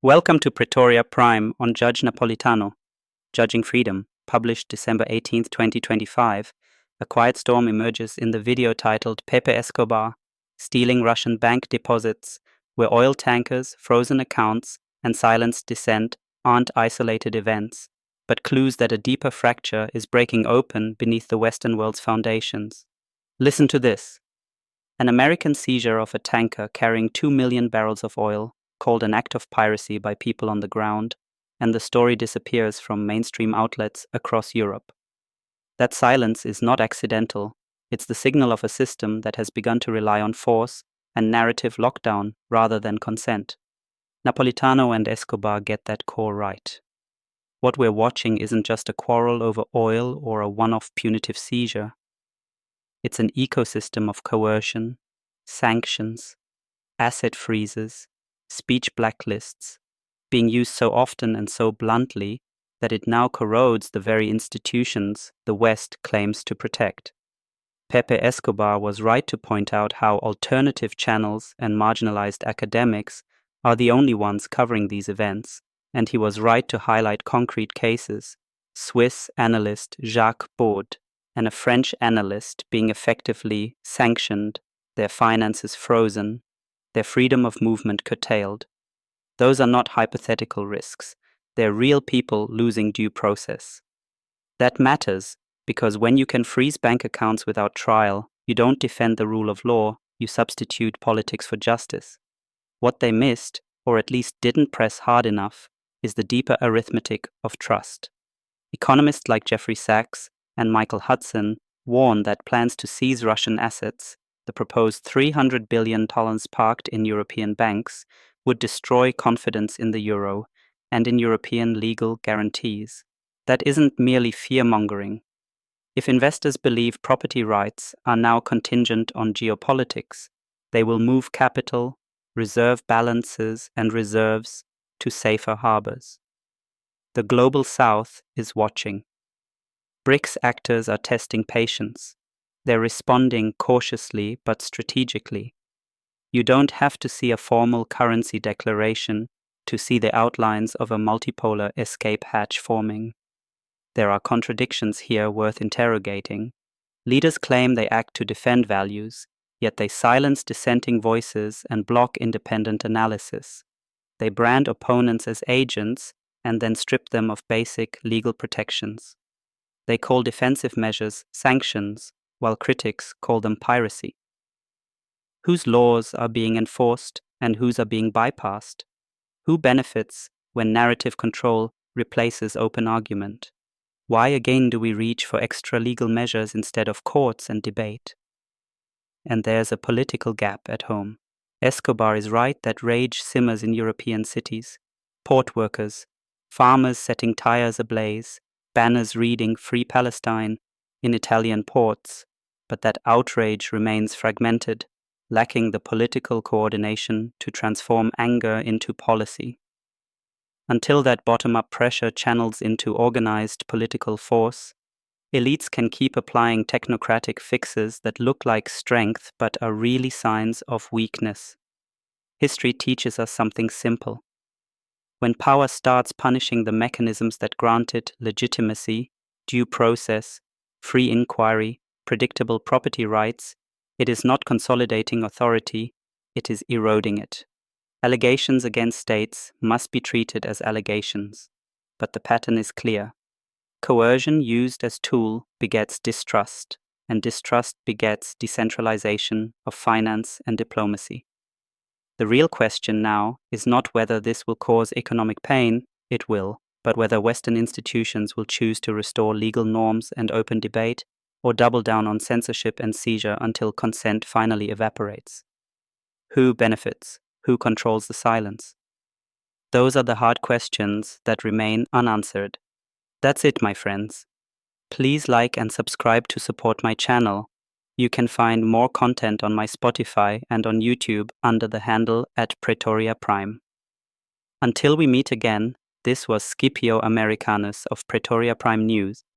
Welcome to Pretoria Prime on Judge Napolitano, Judging Freedom, published December 18, 2025. A quiet storm emerges in the video titled Pepe Escobar, Stealing Russian Bank Deposits, where oil tankers, frozen accounts, and silenced dissent aren't isolated events, but clues that a deeper fracture is breaking open beneath the Western world's foundations. Listen to this. An American seizure of a tanker carrying 2 million barrels of oil, called an act of piracy by people on the ground, and the story disappears from mainstream outlets across Europe. That silence is not accidental. It's the signal of a system that has begun to rely on force and narrative lockdown rather than consent. Napolitano and Escobar get that core right. What we're watching isn't just a quarrel over oil or a one-off punitive seizure. It's an ecosystem of coercion, sanctions, asset freezes, speech blacklists, being used so often and so bluntly that it now corrodes the very institutions the West claims to protect. Pepe Escobar was right to point out how alternative channels and marginalized academics are the only ones covering these events, and he was right to highlight concrete cases: Swiss analyst Jacques Baud and a French analyst being effectively sanctioned, their finances frozen, their freedom of movement curtailed. Those are not hypothetical risks. They're real people losing due process. That matters because when you can freeze bank accounts without trial, you don't defend the rule of law, you substitute politics for justice. What they missed, or at least didn't press hard enough, is the deeper arithmetic of trust. Economists like Jeffrey Sachs and Michael Hudson warn that plans to seize Russian assets, the proposed $300 billion parked in European banks, would destroy confidence in the euro and in European legal guarantees. That isn't merely fear-mongering. If investors believe property rights are now contingent on geopolitics, they will move capital, reserve balances, and reserves to safer harbors. The global south is watching. BRICS actors are testing patience. They're responding cautiously but strategically. You don't have to see a formal currency declaration to see the outlines of a multipolar escape hatch forming. There are contradictions here worth interrogating. Leaders claim they act to defend values, yet they silence dissenting voices and block independent analysis. They brand opponents as agents and then strip them of basic legal protections. They call defensive measures sanctions, while critics call them piracy. Whose laws are being enforced and whose are being bypassed? Who benefits when narrative control replaces open argument? Why again do we reach for extra legal measures instead of courts and debate? And there's a political gap at home. Escobar is right that rage simmers in European cities. Port workers, farmers setting tires ablaze, banners reading Free Palestine in Italian ports, but that outrage remains fragmented, lacking the political coordination to transform anger into policy. Until that bottom-up pressure channels into organized political force, elites can keep applying technocratic fixes that look like strength but are really signs of weakness. History teaches us something simple. When power starts punishing the mechanisms that grant it legitimacy, due process, free inquiry, predictable property rights, it is not consolidating authority, it is eroding it. Allegations against states must be treated as allegations, but the pattern is clear. Coercion used as tool begets distrust, and distrust begets decentralization of finance and diplomacy. The real question now is not whether this will cause economic pain, it will, but whether Western institutions will choose to restore legal norms and open debate, or double down on censorship and seizure until consent finally evaporates. Who benefits? Who controls the silence? Those are the hard questions that remain unanswered. That's it, my friends. Please like and subscribe to support my channel. You can find more content on my Spotify and on YouTube under the handle @Pretoria Prime. Until we meet again, this was Scipio Americanus of Pretoria Prime News,